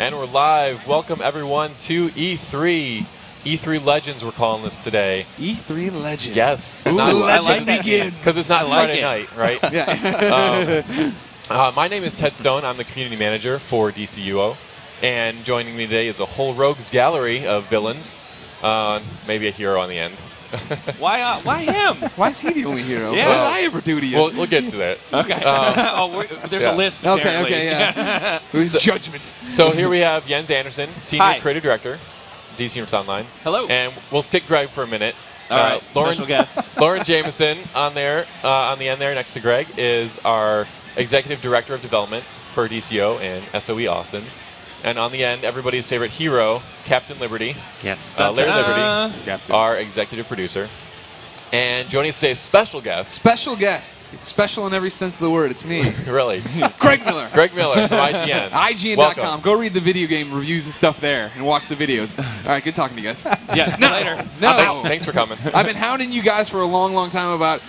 And we're live. Welcome, everyone, to E3. E3 Legends, we're calling this today. E3 Legends. Yes. Ooh, I like that. Because it's not Friday night, right? Yeah. My name is Ted Stone. I'm the community manager for DCUO. And joining me today is a whole rogues gallery of villains. Maybe a hero on the end. Why him? Why is he the only hero? Yeah. What did I ever do to you? We'll get to that. Okay. There's a list, apparently. Okay, yeah. Who's judgment? So here we have Jens Anderson, Senior Hi. Creative Director, DC Universe Online. Hello. And we'll stick Greg for a minute. All right, Lauren, special guest. Lauren Jameson on there, on the end there next to Greg, is our Executive Director of Development for DCO and SOE Austin. And on the end, everybody's favorite hero, Captain Liberty. Yes. Larry Liberty, our Executive Producer. And joining us today is special guest. Special guest. Special in every sense of the word. It's me. Really? Greg Miller. Greg Miller from IGN. IGN.com. Welcome. Go read the video game reviews and stuff there and watch the videos. All right, good talking to you guys. Yeah, later. No. Thanks for coming. I've been hounding you guys for a long, long time about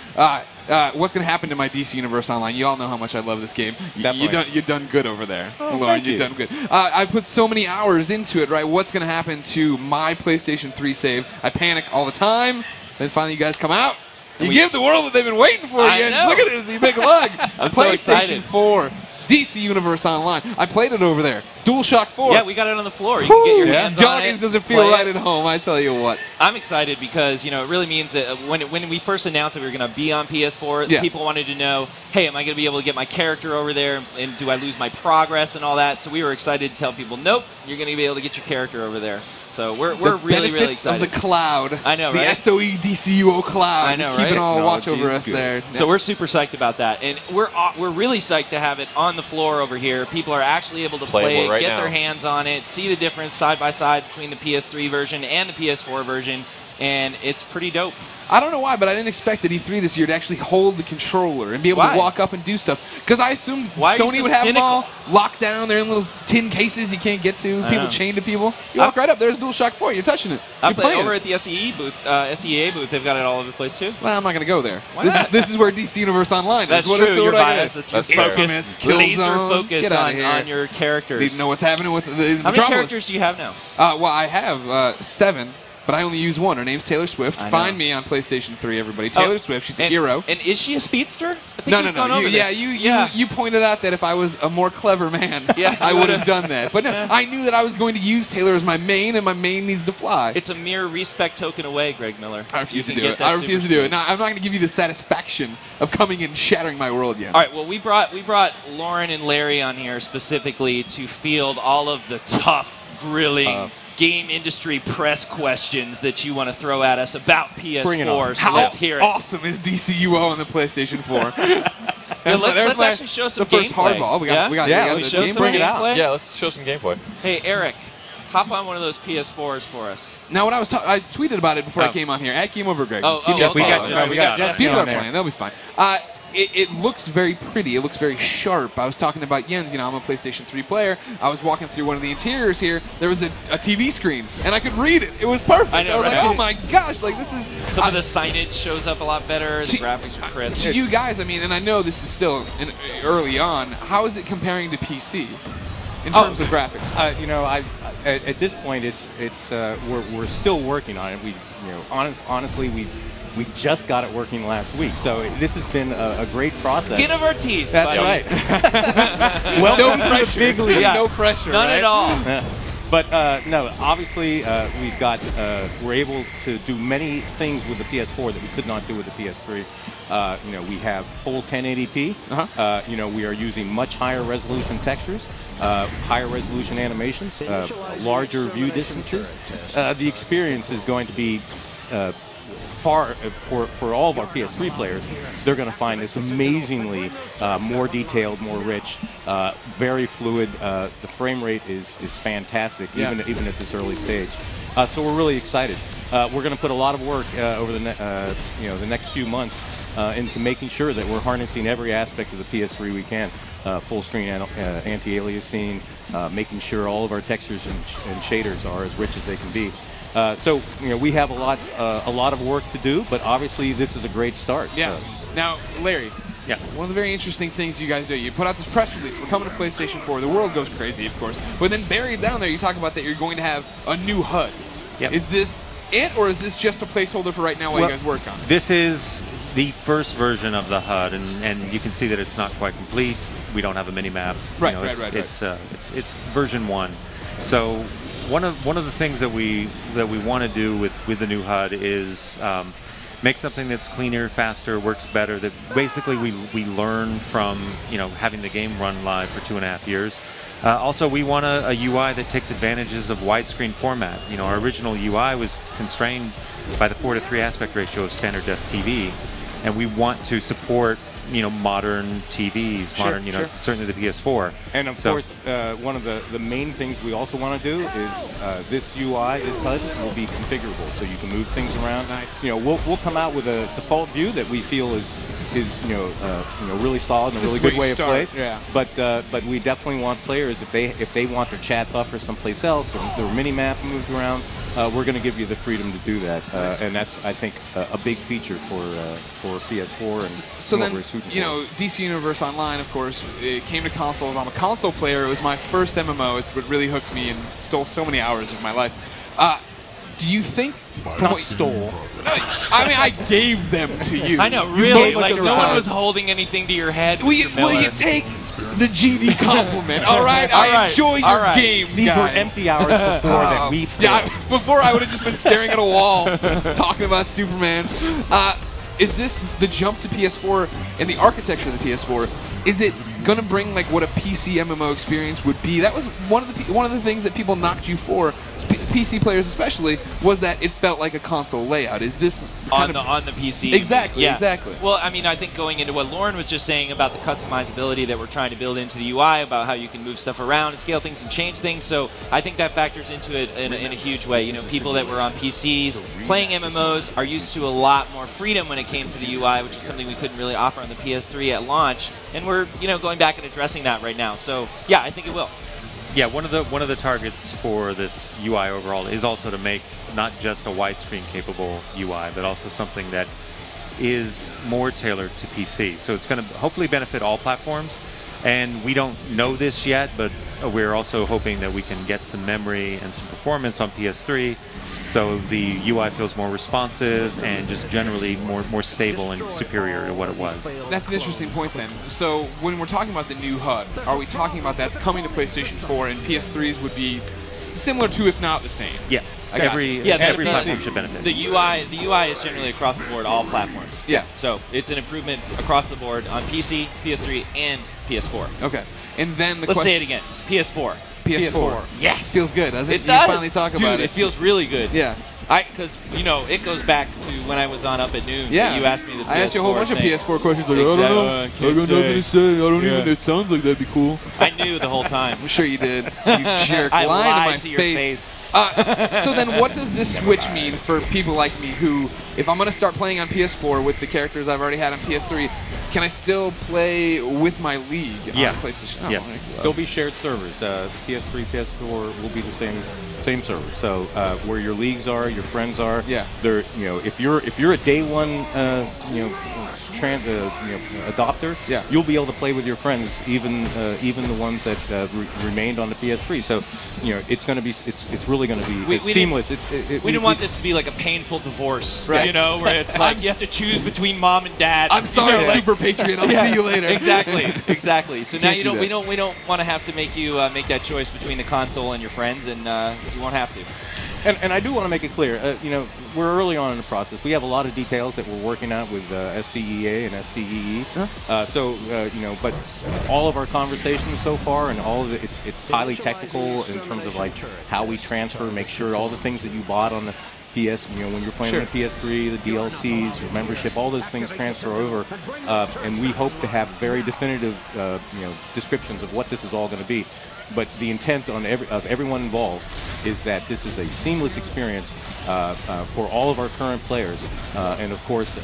what's going to happen to my DC Universe Online. You all know how much I love this game. You've done good over there. Lauren, you've done good. I put so many hours into it, right? What's going to happen to my PlayStation 3 save? I panic all the time. Then finally you guys come out. You give the world what they've been waiting for. I know. Look at this, you big lug. I'm so PlayStation excited. 4, DC Universe Online. I played it over there. DualShock 4. Yeah, we got it on the floor. You can get your hands on it. Doggies doesn't feel play right it. at home, I tell you what. I'm excited because, it really means that when we first announced that we were going to be on PS4, people wanted to know, hey, am I going to be able to get my character over there, and do I lose my progress and all that? So we were excited to tell people, nope, you're going to be able to get your character over there. So we're really, really excited. Of the cloud. I know, right? The SOE DCUO cloud. I know, Just keeping right? all watch over us good. there. So we're super psyched about that, and we're really psyched to have it on the floor over here. People are actually able to play it, right get now. their hands on it, see the difference side by side between the PS3 version and the PS4 version, and it's pretty dope. I don't know why, but I didn't expect at E3 this year to actually hold the controller and be able Why? to walk up and do stuff. Because I assumed Why are you Sony so would have them cynical? all locked down. They're in little tin cases you can't get to. People know. chained to people. You walk right up. There's DualShock 4. You're touching it. I You're played playing over it. at the SEA booth. They've got it all over the place too. Well, I'm not going to go there. Why not? This is where DC Universe Online is. That's What true. is You're what I biased. get. It's your That's fair. focus, Killzone. laser focus Get outta here. on your characters. Need to know what's happening with the How many Metropolis. characters do you have now? Well, I have 7. But I only use one. Her name's Taylor Swift. I know. Find me on PlayStation 3, everybody. Taylor Swift. She's a hero. And is she a speedster? I think No. we've gone over this. You pointed out that if I was a more clever man, Yeah, I would have done that. But no, I knew that I was going to use Taylor as my main, and my main needs to fly. It's a mere respect token away, Greg Miller. I refuse to You can do get it. that I refuse to super do it. speed. Now, I'm not going to give you the satisfaction of coming and shattering my world yet. All right, well, we brought Lauren and Larry on here specifically to field all of the tough, grilling game industry press questions that you want to throw at us about Bring it PS4. on. So How let's hear it. awesome is DCUO on the PlayStation 4? Yeah, let's actually show some the first gameplay. hardball. We got Yeah, the we show game. some Bring it out. gameplay. Yeah, let's show some gameplay. Hey, Eric, hop on one of those PS4s for us. Now, when I tweeted about it before I Oh. came on here. At Game Over, Greg. Oh, Keep it we got following. we got Jeff. Jesse People are on there. playing. They'll be fine. It looks very pretty. It looks very sharp. I was talking about Jens. I'm a PlayStation 3 player. I was walking through one of the interiors here. There was a TV screen, and I could read it. It was perfect. I know, was right? like, oh my gosh, like this is... Some of the signage shows up a lot better. The graphics are crisp. To you guys, I mean, and I know this is still early on, how is it comparing to PC in terms of graphics? At this point, we're still working on it. Honestly, we just got it working last week, so this has been a great process. Skin of our teeth. That's buddy. right. Welcome to the big league. Yeah. No pressure, None right? at all. Yeah. But no, obviously we're able to do many things with the PS4 that we could not do with the PS3. We have full 1080p. We are using much higher resolution textures, higher resolution animations, larger view distances. The experience is going to be for all of our PS3 players. They're going to find this amazingly more detailed, more rich, very fluid. The frame rate is fantastic, even at this early stage. So we're really excited. We're going to put a lot of work over the next few months into making sure that we're harnessing every aspect of the PS3 we can. Full screen anti-aliasing, making sure all of our textures and shaders are as rich as they can be. So we have a lot of work to do, but obviously this is a great start. Yeah. Now, Larry, Yeah. One of the very interesting things you guys do, you put out this press release, we're coming to PlayStation 4, the world goes crazy, of course, but then buried down there, you talk about that you're going to have a new HUD. Yep. Is this it, or is this just a placeholder for right now while you guys work on it? This is the first version of the HUD, and you can see that it's not quite complete. We don't have a mini-map. Right, It's version 1. So one of the things that we want to do with the new HUD is make something that's cleaner, faster, works better. That basically we learn from having the game run live for 2.5 years. Also, we want a UI that takes advantages of widescreen format. Our original UI was constrained by the 4:3 aspect ratio of standard def TV, and we want to support modern TVs, certainly the PS4. And of course, one of the main things we also want to do is this UI, this HUD, will be configurable, so you can move things around. Nice. We'll come out with a default view that we feel is really solid and a really good way of play. Yeah. But we definitely want players, if they want their chat buffer someplace else or their mini map moved around, we're going to give you the freedom to do that, and that's, I think, a big feature for PS4 and so what then, we're shooting for. DC Universe Online, of course, it came to consoles. I'm a console player. It was my first MMO. It's what really hooked me and stole so many hours of my life. Do you think... Not stole. I mean, I gave them to you. I know, really. Like, no one was holding anything to your head. Will you take the GD compliment? All right? I enjoy your game, These guys. were empty hours before that we filled. Yeah, before I would have just been staring at a wall talking about Superman. Is this the jump to PS4 and the architecture of the PS4? Is it going to bring like what a PC MMO experience would be? That was one of the things that people knocked you for, PC players especially, was that it felt like a console layout. Is this on the PC? Exactly, yeah. exactly. Well, I mean, I think going into what Lauren was just saying about the customizability that we're trying to build into the UI, about how you can move stuff around and scale things and change things. So I think that factors into it in a huge way. People that were on PCs playing MMOs are used to a lot more freedom when it came to the UI, which is something we couldn't really offer on the PS3 at launch. And we're going back and addressing that right now. So yeah, I think it will. Yeah, one of the targets for this UI overall is also to make not just a widescreen capable UI, but also something that is more tailored to PC. So it's going to hopefully benefit all platforms. And we don't know this yet, but we're also hoping that we can get some memory and some performance on PS3, so the UI feels more responsive and just generally more stable and superior to what it was. That's an interesting point then. So when we're talking about the new HUD, are we talking about that's coming to PlayStation 4 and PS3s would be similar to, if not the same? Yeah. Every platform should benefit. The UI is generally across the board, all platforms. Yeah. So it's an improvement across the board on PC, PS3, and PS4. Okay. And then Let's say it again. PS4. PS4. Yes. Feels good, doesn't it? It does. You finally talk about it. It feels really good. Yeah. Because, it goes back to when I was on Up at Noon. Yeah. You asked me the PS4 I asked you a whole bunch thing. of PS4 questions. Like, I don't know. I got nothing to say. I don't even. It sounds like that'd be cool. I knew the whole time. I'm sure you did. You jerk. I Lying lied to my your face. So then what does this Switch mean for people like me who, if I'm going to start playing on PS4 with the characters I've already had on PS3, can I still play with my league on PlayStation? Yes. There'll be shared servers. PS3, PS4 will be the same server. So where your leagues are, your friends are. Yeah. They're, if you're a day one, adopter, you'll be able to play with your friends, even the ones that remained on the PS3. So, it's going to be, it's really going to be seamless. We didn't want this to be like a painful divorce, right? Where it's like you have to choose between mom and dad. I'm sorry, Super Patriot. I'll see you later. Exactly. So now we don't want to have to make you make that choice between the console and your friends, and you won't have to. And I do want to make it clear, we're early on in the process. We have a lot of details that we're working out with SCEA and SCEE. But all of our conversations so far and all of it, it's highly technical in terms of like how we transfer, make sure all the things that you bought on the PS, when you're playing on the PS3, the DLCs, your membership, all those things transfer over, and we hope to have very definitive, descriptions of what this is all going to be. But the intent of everyone involved is that this is a seamless experience for all of our current players, and of course,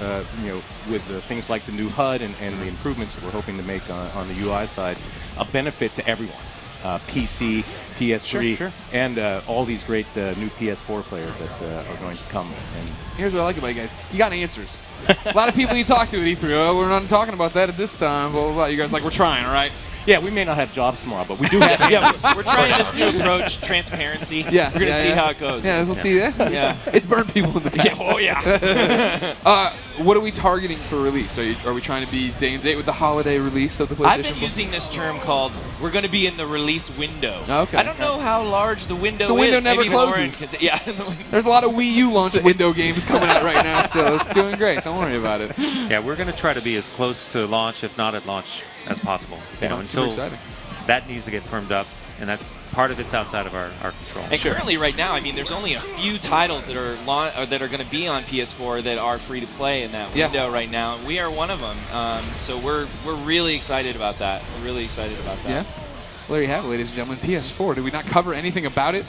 with things like the new HUD and the improvements that we're hoping to make on the UI side, a benefit to everyone. PC, PS3, Sure. and all these great new PS4 players that are going to come. And here's what I like about you guys. You got answers. A lot of people you talk to at E3, oh, we're not talking about that at this time, blah, blah, blah. You guys like, we're trying, all right? yeah, we may not have jobs tomorrow, but we do have answers. We're trying this new approach, transparency. Yeah, We're going to see how it goes. Yeah, we'll see that. Yeah. It's burned people in the past. Oh, yeah. What are we targeting for release? Are we trying to be day and date with the holiday release of the PlayStation? I've been using this term called, we're going to be in the release window. Okay. I don't know how large the window is. The window never Maybe Lauren closes. Yeah. There's a lot of Wii U launch window games coming out right now still. It's doing great. Don't worry about it. Yeah, we're going to try to be as close to launch, if not at launch, as possible. You know, super until exciting. that needs to get firmed up, and that's part of it's outside of our control. And currently, right now, I mean, there's only a few titles that are going to be on PS4 that are free to play in that window right now. We are one of them, so we're really excited about that. We're really excited about that. Yeah. Well, there you have it, ladies and gentlemen. PS4. Did we not cover anything about it?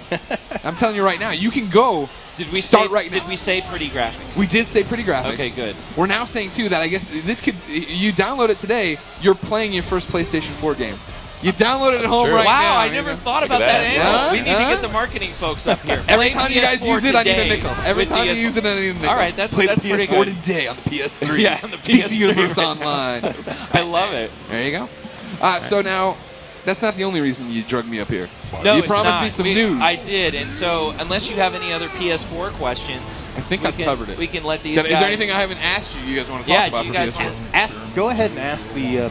I'm telling you right now, you can go. Did we start say, right now? Did we say pretty graphics? We did say pretty graphics. Okay, good. We're now saying too that I guess this could. You download it today. You're playing your first PlayStation 4 game. You download it at home true. right now. Wow, I never thought about at that that. angle. Yeah, We need to get the marketing folks up here. Every Play time you guys PS4 use it, I need a today nickel. Every with time you PS4. use it, I need a nickel. All right, that's Play the pretty PS4 good. today on the PS3. Yeah, on the DC PS3. Universe Online. I love it. There you go. So now, that's not the only reason you drugged me up here. No, you it's promised not. me some news. I did, and so unless you have any other PS4 questions, I think I've covered it. We can let these Is guys. there anything I haven't asked you guys want to talk about you for guys PS4? Go ahead and ask the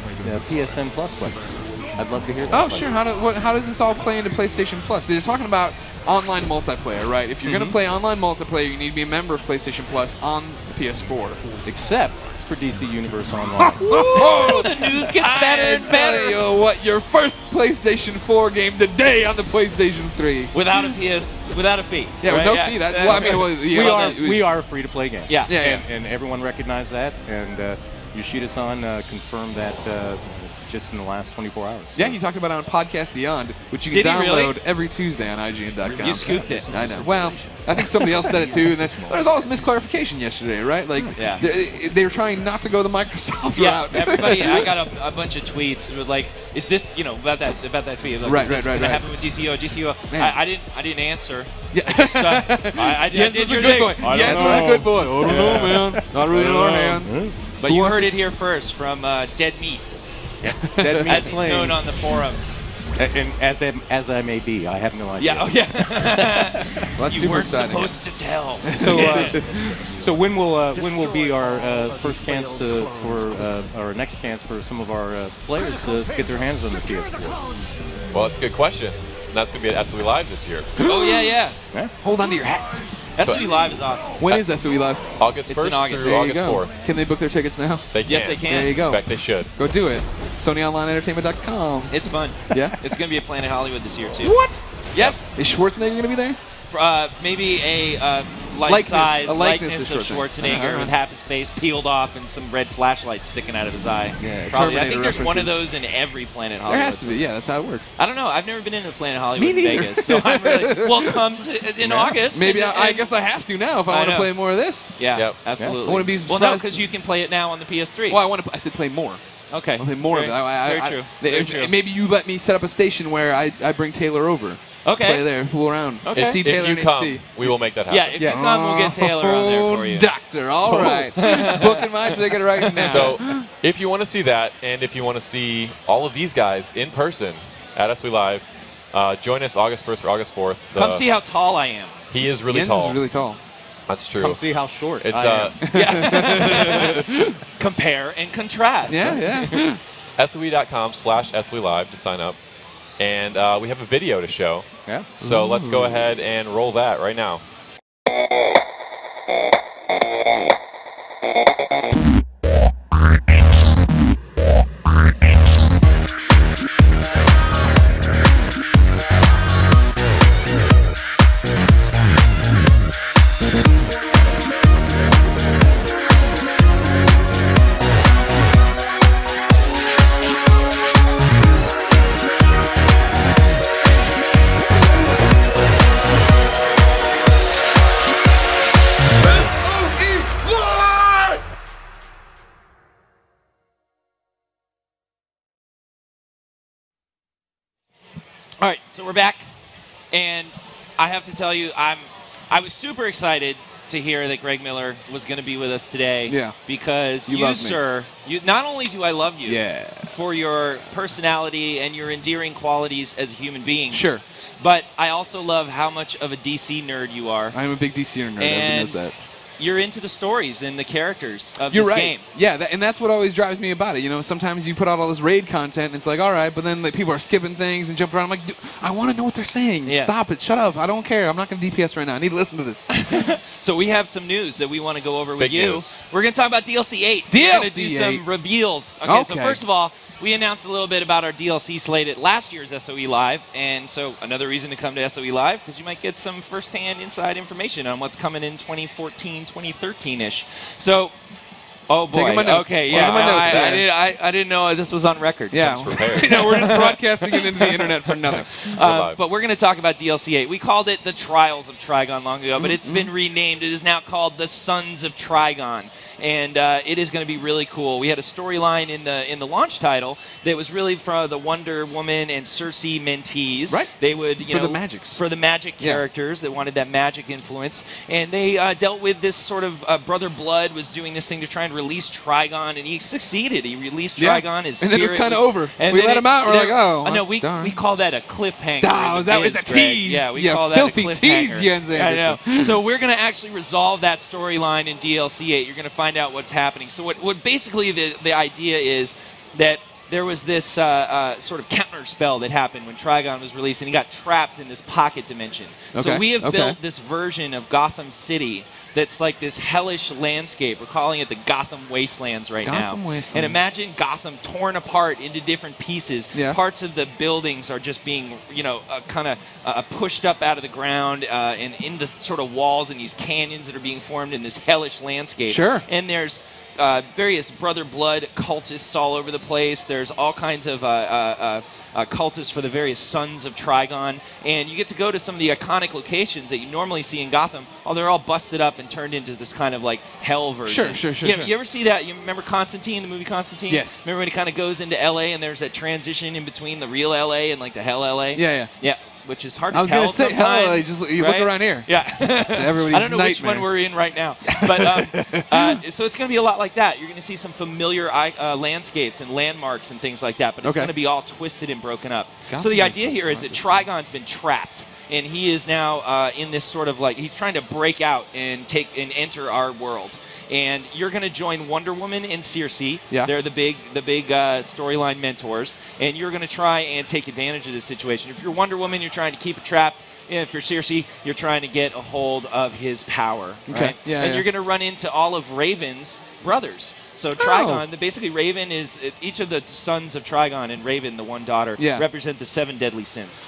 PSN Plus question. I'd love to hear that. Oh, sure. How does this all play into PlayStation Plus? They're talking about online multiplayer, right? If you're going to play online multiplayer, you need to be a member of PlayStation Plus on the PS4. Except for DC Universe Online. Oh, the news gets better and I better. tell you what, your first PlayStation 4 game today on the PlayStation 3. Without a fee. Yeah, with right? no Yeah. fee. Well, I mean, We are a free-to-play game. Yeah. Yeah. And everyone recognized that, and Yoshida-san confirmed that just in the last 24 hours. Yeah, he talked about it on Podcast Beyond, which you Did can he really? download every Tuesday on IGN.com. You scooped it. I know. Well, I think somebody else said it too. And there was all this misclarification yesterday, right? Like, Yeah. they were trying not to go the Microsoft Yeah, route. everybody. I got a bunch of tweets with like, "Is this about that fee? Like, Right, is this right, gonna right. happen with DCUO? DCUO? Man. I didn't answer. Yeah. I just, I Jens did was your a good thing. boy. Jens was a good boy. I don't know, man. Not really in our hands. But Who you wants heard to it here first from Dead Meat, Dead Meat as he's Claims. known on the forums. And as I may be, I have no idea. Yeah, oh yeah. Well, that's You super weren't exciting. supposed to tell. So when will be our first chance for our next chance for some of our players to get their hands on the PS4? Well, that's a good question. And that's going to be at SOE Live this year. Oh yeah. Hold on to your hats. SOE Live is awesome. When is SOE Live? August It's in 1st August. through There you August go. 4th. Can they book their tickets now? They can. Yes, they can. There you go. In fact, they should. Go do it. SonyOnlineEntertainment.com. It's fun. Yeah? It's gonna be a Planet Hollywood this year too. What? Yes. Is Schwarzenegger going to be there? Maybe a Likeness life-size of of Schwarzenegger. Schwarzenegger with half his face peeled off and some red flashlight sticking out of his eye. Yeah, Probably. I Terminator think there's one of references. those in every Planet There Hollywood. has to be. Yeah, that's how it works. I don't know. I've never been into Planet Hollywood in neither. Vegas, so I'm really well. Come to in August. Maybe and- I and- guess I have to now if I I want to know. play more of this. Yeah, Yep. absolutely. I wanna be well, no, surprised. because you can play it now on the PS3. Well, I said play more. Okay. I'll play more Very- of it. very true. Very true. Maybe you let me set up a station where I bring Taylor over. Okay. Play there, fool around. Okay. And see Taylor If you in come, HD. we will make that happen. Yeah, if you come, we'll get Taylor on there for you. Doctor, all right. Booking my ticket right now. So if you want to see that, and if you want to see all of these guys in person at SOE Live, join us August 1st or August 4th. Come see how tall I am. He is really Jens tall. is really tall. That's true. Come see how short It's I am. Yeah. Compare and contrast. Yeah. it's SOE.com/SOE Live to sign up. And we have a video to show. Yeah. So let's go ahead and roll that right now. All right, so we're back, and I have to tell you, I was super excited to hear that Greg Miller was going to be with us today. Yeah. Because you love me. Sir, not only do I love you for your personality and your endearing qualities as a human being. Sure. But I also love how much of a DC nerd you are. I'm a big DC nerd. Everyone knows that. You're into the stories and the characters of You're this right. game. Yeah, and that's what always drives me about it. You know, sometimes you put out all this raid content, and it's like, all right, but then like, people are skipping things and jumping around. I'm like, dude, I want to know what they're saying. Yes. Stop it. Shut up. I don't care. I'm not going to DPS right now. I need to listen to this. So we have some news that we want to go over with Big you. news. We're going to talk about DLC 8. DLC We're going to do 8. some reveals. Okay, so Okay. first of all, we announced a little bit about our DLC slate at last year's SOE Live, and so another reason to come to SOE Live, because you might get some first-hand inside information on what's coming in 2014, 2013-ish. So, oh boy, Taking my notes. okay, Taking yeah, my notes, I didn't know this was on record. Yeah. No, we're just broadcasting it into the internet for nothing. But we're going to talk about DLC 8. We called it the Trials of Trigon long ago, but it's been renamed. It is now called the Sons of Trigon. And it is going to be really cool. We had a storyline in the launch title that was really for the Wonder Woman and Cersei mentees. Right. They would, For the magics. for the magic characters that wanted that magic influence, and they dealt with this sort of Brother Blood was doing this thing to try and release Trigon, and he succeeded. He released Trigon. His and then it was spirit kind of over. And we then let him out. We're like, oh, no, we call that a cliffhanger. Oh, is that it's a tease? Yeah, we call that filthy a cliffhanger. tease, Jens Anderson. I know. So we're going to actually resolve that storyline in DLC 8. You're going to find out what's happening. So what basically the idea is that there was this sort of counter spell that happened when Trigon was released, and he got trapped in this pocket dimension. Okay. So we have built this version of Gotham City that's like this hellish landscape. We're calling it the Gotham Wastelands right now. Wastelands. And imagine Gotham torn apart into different pieces. Yeah. Parts of the buildings are just being, kind of pushed up out of the ground and in the sort of walls and these canyons that are being formed in this hellish landscape. Sure. And there's various Brother Blood cultists all over the place. There's all kinds of cultists for the various Sons of Trigon. And you get to go to some of the iconic locations that you normally see in Gotham. Oh, they're all busted up and turned into this kind of like hell version. Sure. You ever see that? You remember Constantine, the movie Constantine? Yes. Remember when he kind of goes into L.A. and there's that transition in between the real L.A. and like the hell L.A.? Yeah. Which is hard to I was tell going to say, sometimes, hell, you right? look around here. Yeah. everybody's I don't know which nightmare. one we're in right now. But so it's going to be a lot like that. You're going to see some familiar landscapes and landmarks and things like that, but it's going to be all twisted and broken up. So the idea here is that Trigon's been trapped, and he is now in this sort of like, he's trying to break out and enter our world. And you're going to join Wonder Woman and Cersei. Yeah. They're the big storyline mentors. And you're going to try and take advantage of this situation. If you're Wonder Woman, you're trying to keep it trapped. And if you're Cersei, you're trying to get a hold of his power. Okay. Right? Yeah, and you're going to run into all of Raven's brothers. So Trigon, basically Raven is, each of the sons of Trigon and Raven, the one daughter, represent the 7 deadly sins.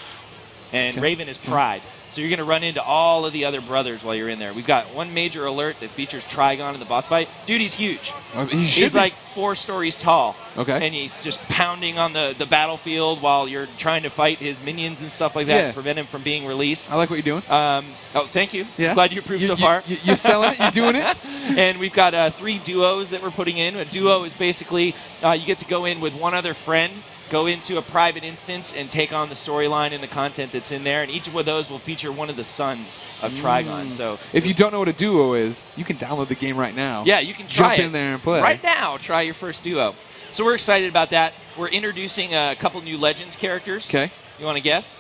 And Raven is pride. So you're going to run into all of the other brothers while you're in there. We've got one major alert that features Trigon in the boss fight. Dude, he's huge. He's like 4 stories tall. Okay. And he's just pounding on the battlefield while you're trying to fight his minions and stuff like that and prevent him from being released. I like what you're doing. Thank you. Yeah. Glad you approved so far. You're selling it. You're doing it. And we've got 3 duos that we're putting in. A duo is basically you get to go in with one other friend, go into a private instance and take on the storyline and the content that's in there, and each of those will feature one of the sons of Trigon. So if you don't know what a duo is, you can download the game right now. Yeah, you can try Jump in there and play. Right now, try your first duo. So we're excited about that. We're introducing a couple new Legends characters. Okay. You want to guess?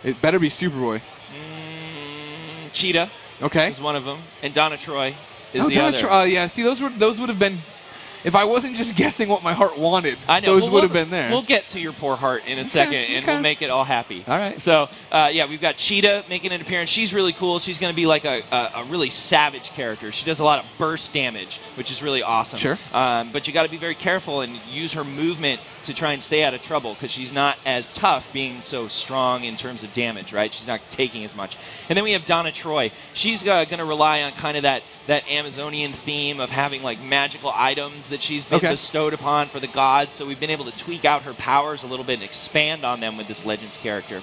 It better be Superboy. Cheetah is one of them, and Donna Troy is the other. Yeah, see, those would have been... If I wasn't just guessing what my heart wanted, I know. those would have been there. We'll get to your poor heart in a second, and we'll make it all happy. All right. So, we've got Cheetah making an appearance. She's really cool. She's going to be like a really savage character. She does a lot of burst damage, which is really awesome. Sure. But you got to be very careful and use her movement to try and stay out of trouble, because she's not as tough being so strong in terms of damage, right? She's not taking as much. And then we have Donna Troy. She's going to rely on kind of that Amazonian theme of having like magical items that she's been bestowed upon for the gods. So we've been able to tweak out her powers a little bit and expand on them with this Legends character.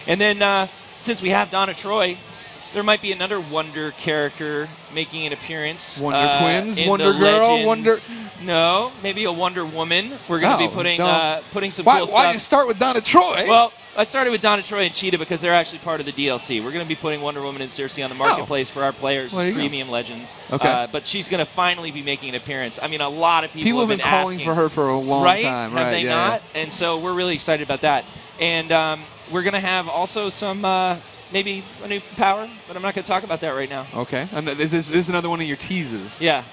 And then since we have Donna Troy, there might be another Wonder character making an appearance. Wonder Twins, Wonder Girl, Wonder... No, maybe a Wonder Woman. We're going to be putting some cool stuff. Why you start with Donna Troy? Well, I started with Donna Troy and Cheetah because they're actually part of the DLC. We're going to be putting Wonder Woman and Cersei on the marketplace for our players, premium legends. Okay. But she's going to finally be making an appearance. I mean, a lot of people have been calling asking for her for a long time, right? Have they not? And so we're really excited about that. And we're going to have also some maybe a new power, but I'm not going to talk about that right now. Okay. This is another one of your teases. Yeah.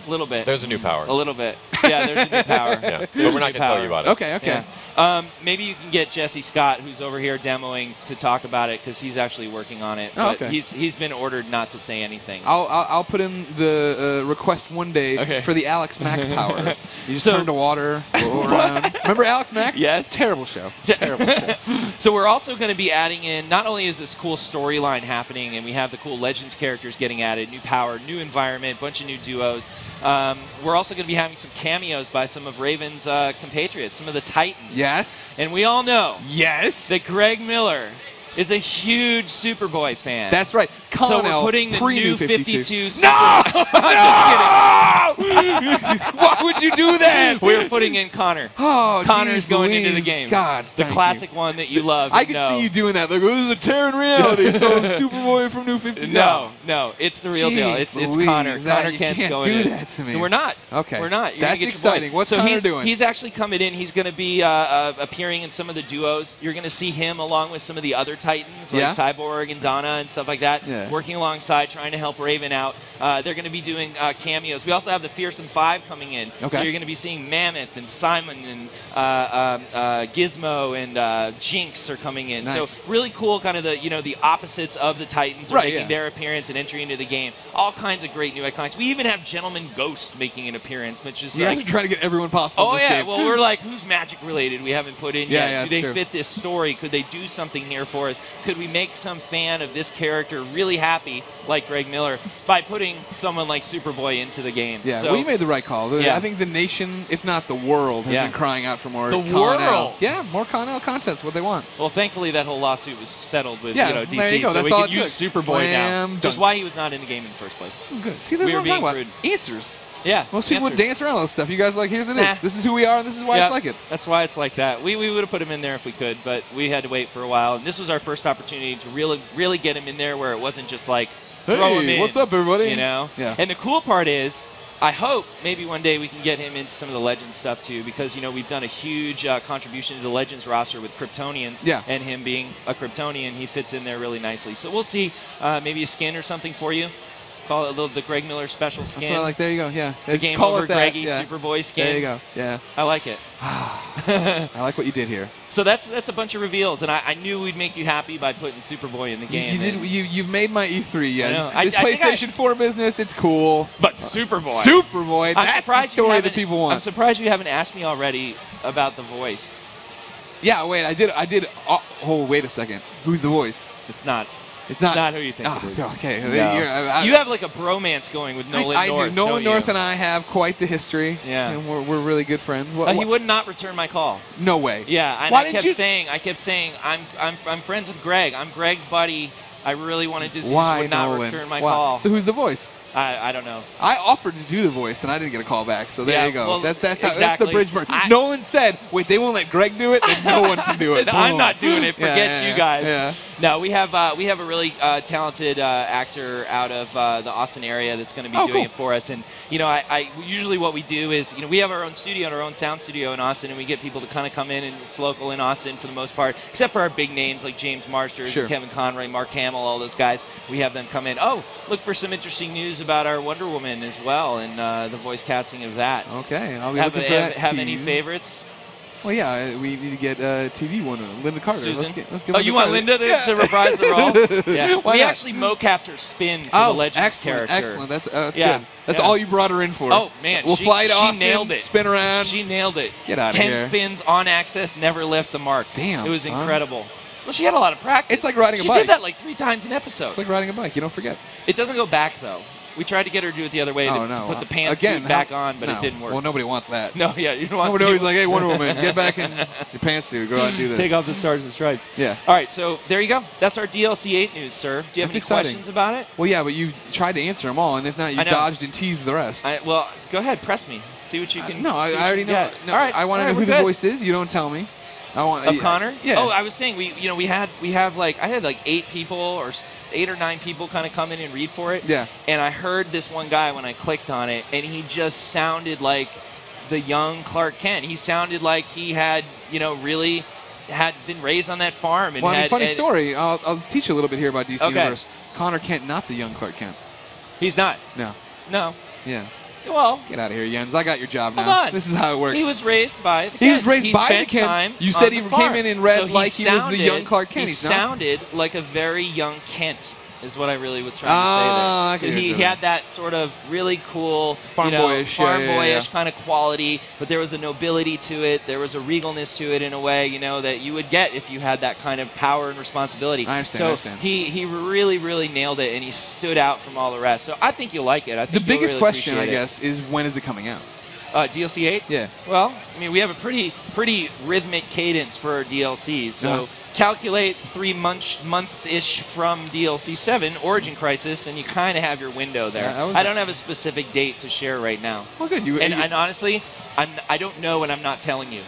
A little bit. There's a new power. A little bit. Yeah, there's a new power. Yeah. But we're not going to tell you about it. Okay, okay. Yeah. Maybe you can get Jesse Scott, who's over here demoing, to talk about it because he's actually working on it. Oh, but okay. He's been ordered not to say anything. I'll put in the request one day for the Alex Mack power. You just turn to water, go around. Remember Alex Mack? Yes. Terrible show. Terrible show. So we're also going to be adding in, not only is this cool storyline happening, and we have the cool Legends characters getting added, new power, new environment, bunch of new duos. We're also going to be having some cameos by some of Raven's compatriots, some of the Titans. Yes. And we all know that Greg Miller is a huge Superboy fan. That's right. So we're putting the new 52 No! No! Why would you do that? We're putting in Connor. Oh, Connor's going into the game. God, the classic one that you love. I can see you doing that. Like, this is a Terran reality, so I'm Superboy from New 52. No, it's the real deal. It's Connor. Connor Kent's going in. You can't do that to me. We're not. Okay. We're not. That's exciting. What's Connor doing? He's actually coming in. He's going to be appearing in some of the duos. You're going to see him along with some of the other Titans, like Cyborg and Donna and stuff like that, working alongside, trying to help Raven out. They're going to be doing cameos. We also have the Fearsome Five coming in. Okay. So you're going to be seeing Mammoth and Simon and Gizmo and Jinx are coming in. Nice. So really cool, kind of the opposites of the Titans are making their appearance and entry into the game. All kinds of great new icons. We even have Gentleman Ghost making an appearance, which is you guys are trying to get everyone possible. Oh in this game. Well, we're like, who's magic related? We haven't put in yet. Do they true. fit this story? Could they do something here for us? Could we make some fan of this character really happy, like Greg Miller, by putting someone like Superboy into the game? Yeah, so, well, you made the right call. Yeah. I think the nation, if not the world, has been crying out for more the Con-El. world. Yeah, more Con-El content's what they want. Well, thankfully that whole lawsuit was settled with DC, there you go. So we can use Superboy now. Just why he was not in the game in the first place. Oh, good. See, that's what I'm talking about. Answers. Yeah. Most people would dance around all this stuff. You guys are like, here's it is. This is who we are, and this is why it's like it. That's why it's like that. We would have put him in there if we could, but we had to wait for a while. And this was our first opportunity to really get him in there where it wasn't just like, throw him in. What's up, everybody? You know? Yeah. And the cool part is, I hope maybe one day we can get him into some of the Legends stuff too, because we've done a huge contribution to the Legends roster with Kryptonians, and him being a Kryptonian, he fits in there really nicely. So we'll see, maybe a skin or something for you. Call it the Greg Miller special skin. That's what I like. There you go. Yeah. The Game Over Greggy Superboy skin. There you go. Yeah. I like it. I like what you did here. So that's a bunch of reveals, and I knew we'd make you happy by putting Superboy in the game. You've made my E3. Yeah. This I PlayStation 4 business, it's cool. But Superboy. Superboy. That's the story that people want. I'm surprised you haven't asked me already about the voice. Yeah. Wait. I did. Oh, wait a second. Who's the voice? It's not. It's not who you think it is. Okay. No. You have like a bromance going with Nolan North. I do. Nolan North and I have quite the history. Yeah. And we're really good friends. He would not return my call. No way. Yeah. And I kept saying, I'm friends with Greg. I'm Greg's buddy. I really wanted to. Why would not Nolan? return my call. So who's the voice? I don't know. I offered to do the voice, and I didn't get a call back. So there you go. Well, that's the bridge burn. Nolan said, "Wait, they won't let Greg do it, then no one can do it." I'm not doing it. Forget you guys. Yeah. No, we have a really talented actor out of the Austin area that's going to be doing it for us. And I usually what we do is we have our own studio and our own sound studio in Austin, and we get people to kind of come in, and it's local in Austin for the most part, except for our big names like James Marsters, Kevin Conroy, Mark Hamill, all those guys. We have them come in. Oh, look for some interesting news about our Wonder Woman as well, and the voice casting of that. Okay, I'll be looking for that. Have any favorites? Well, yeah, we need to get TV one, Linda Carter. Susan? Let's get you want Linda to reprise the role? Yeah. We actually mocapped her spin for the Legends character. Excellent. That's good. That's all you brought her in for. Oh, man. We'll fly to Austin, nailed it. Spin around. She nailed it. Get out of here. 10 spins on access, never left the mark. Damn, it was son. incredible. Well, she had a lot of practice. It's like riding a bike. She did that like 3 times an episode. It's like riding a bike. You don't forget. It doesn't go back, though. We tried to get her to do it the other way to put the pantsuit back on, but it didn't work. Well, nobody wants that. No, yeah, you don't want. Nobody's like, "Hey, Wonder Woman, get back in your pantsuit, go out and do this." Take off the stars and stripes. Yeah. All right, so there you go. That's our DLC 8 news, sir. Do you have any questions about it? Well, yeah, but you tried to answer them all, and if not, you dodged and teased the rest. Well, go ahead, press me. See what you can. No, I already know. No, all right, I want to know who the voice is. You don't tell me. Of Connor? Yeah. Oh, I was saying we have like I had like 8 people or 8 or 9 people kind of come in and read for it. Yeah. And I heard this one guy when I clicked on it, and he just sounded like the young Clark Kent. He sounded like he had really had been raised on that farm. And funny story. I'll teach you a little bit here about DC Universe. Connor Kent, not the young Clark Kent. He's not. No. Yeah. Well, get out of here, Jens. I got your job now. Come on. This is how it works. He was raised by the Kents. He was raised by the Kents. You said he came in and read like he was the young Clark Kent. He sounded like a very young Kent, is what I really was trying to say there. So he had that sort of really cool, farm-boyish kind of quality, but there was a nobility to it. There was a regalness to it in a way, that you would get if you had that kind of power and responsibility. I understand. He really, really nailed it, and he stood out from all the rest. So I think you'll like it. I think the biggest really question, I guess, is when is it coming out? DLC 8? Yeah. Well, I mean, we have a pretty rhythmic cadence for our DLCs. So calculate 3 months-ish from DLC 7, Origin Crisis, and you kind of have your window there. I don't have a specific date to share right now. Well, good. And honestly, I don't know, and I'm not telling you.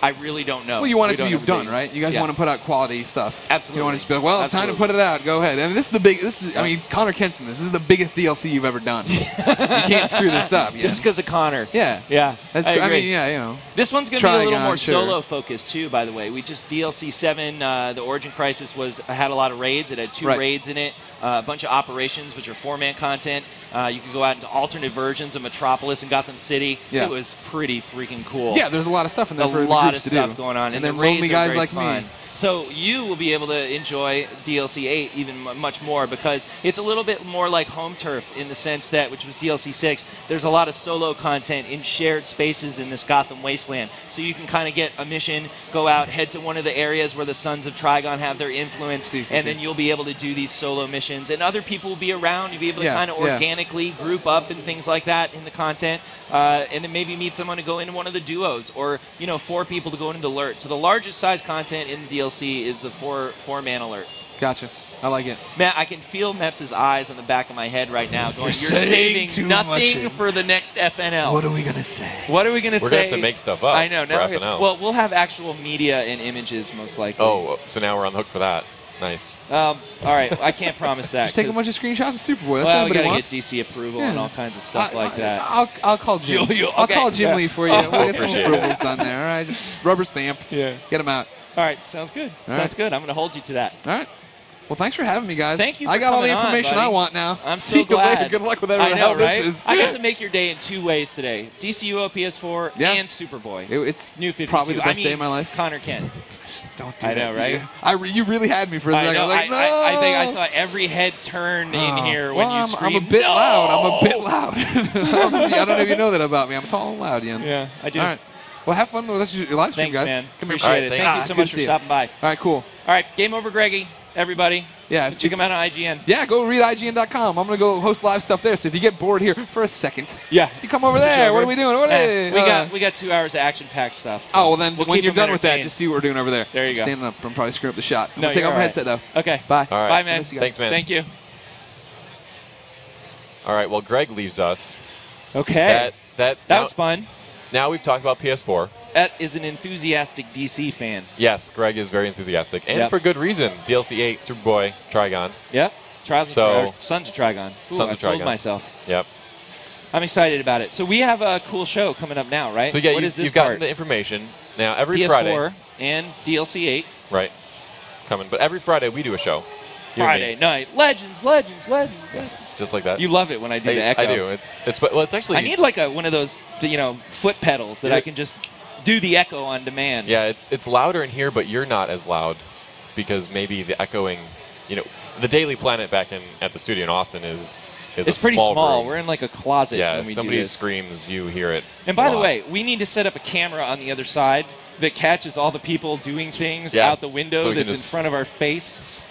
I really don't know. Well, you want it to be done, right? You guys want to put out quality stuff. Absolutely. You don't want to just be like, well, it's time to put it out. Go ahead. And this is I mean, Connor Kent's in this. This is the biggest DLC you've ever done. You can't screw this up. Just because of Connor. Yeah. Yeah. I mean, This one's going to be a little more solo-focused, too, by the way. We just DLC 7, the Origin Crisis had a lot of raids. It had 2 raids in it, a bunch of operations, which are 4-man content. You could go out into alternate versions of Metropolis and Gotham City. Yeah. It was pretty freaking cool. Yeah, there's a lot of stuff in there for the lot groups of to stuff do. going on. And the then raids lonely are guys very like fun. me. So you will be able to enjoy DLC 8 even much more because it's a little bit more like home turf in the sense that, which was DLC 6, there's a lot of solo content in shared spaces in this Gotham wasteland. So you can kind of get a mission, go out, head to one of the areas where the Sons of Trigon have their influence, and then you'll be able to do these solo missions. And other people will be around. You'll be able to kind of organically group up and things like that in the content. And then maybe meet someone to go into one of the duos or, 4 people to go into the alert. So the largest size content in the DLC is the 4-man alert. Gotcha. I like it. Matt, I can feel Meps' eyes on the back of my head right now going, you're saving nothing for the next FNL. What are we going to say? What are we going to say? We're going to have to make stuff up. I know. For FNL. Well, we'll have actual media and images most likely. Oh, so now we're on the hook for that. Nice. All right. I can't promise that. Just take a bunch of screenshots of Superboy. That's well, what we everybody got wants. to get DC approval and all kinds of stuff like that. I'll call Jim. I'll call Jim Lee for you. We'll get some approvals done there. All right, just rubber stamp. Yeah. Get them out. All right. Sounds good. Sounds good. I'm going to hold you to that. All right. Well, thanks for having me, guys. Thank you for I got all the coming information on, I want now. I'm See so glad. You later. Good luck with whatever the hell this is. I got to make your day in 2 ways today. DCUO PS4 and Superboy. It's New 52. probably the best day of my life. Connor Kent. Don't do I that. know, right? You really had me for a second. I was like, no. I think I saw every head turn in here when you screamed. I'm a bit loud. I'm a bit loud. I don't know if you know that about me. I'm tall and loud, Jens. Yeah, I do. All right. Well, have fun with your live stream, Thanks, guys. man. Come here. Appreciate it. Thank you so much for stopping by. All right, cool. All right, game over, Greggy. Everybody. Yeah. Check him out on IGN. Yeah, go read IGN.com. I'm going to go host live stuff there. So if you get bored here for a second, you come over there. What are we doing? We got 2 hours of action-packed stuff. So well, then when you're done with that, just see what we're doing over there. There you go. Standing up. I'm probably screwing up the shot. I'm no, going to take off my headset, though. Okay. Bye. All right. Bye, man. Thanks, man. Thank you. All right. Well, Greg leaves us. Okay. That was fun. Now we've talked about PS4. That is an enthusiastic DC fan. Yes, Greg is very enthusiastic, and for good reason. DLC 8, Superboy, Trigon. Yep. Sons of Trigon. Ooh, I fooled myself. Yep. I'm excited about it. So we have a cool show coming up now, right? So yeah, what is this you've gotten the information. Now every PS4 Friday. and DLC 8. Right. Coming. But every Friday we do a show. Friday night. Legends. Yes, just like that. You love it when I do the echo. I do. It's actually. I need like one of those foot pedals that I can just do the echo on demand. Yeah, it's louder in here, but you're not as loud because maybe the echoing, the Daily Planet back at the studio in Austin is it's pretty small. Room. We're in like a closet. Yeah, when we if somebody do this. screams, you hear it. And by the way, we need to set up a camera on the other side that catches all the people doing things out the window that's in front of our face.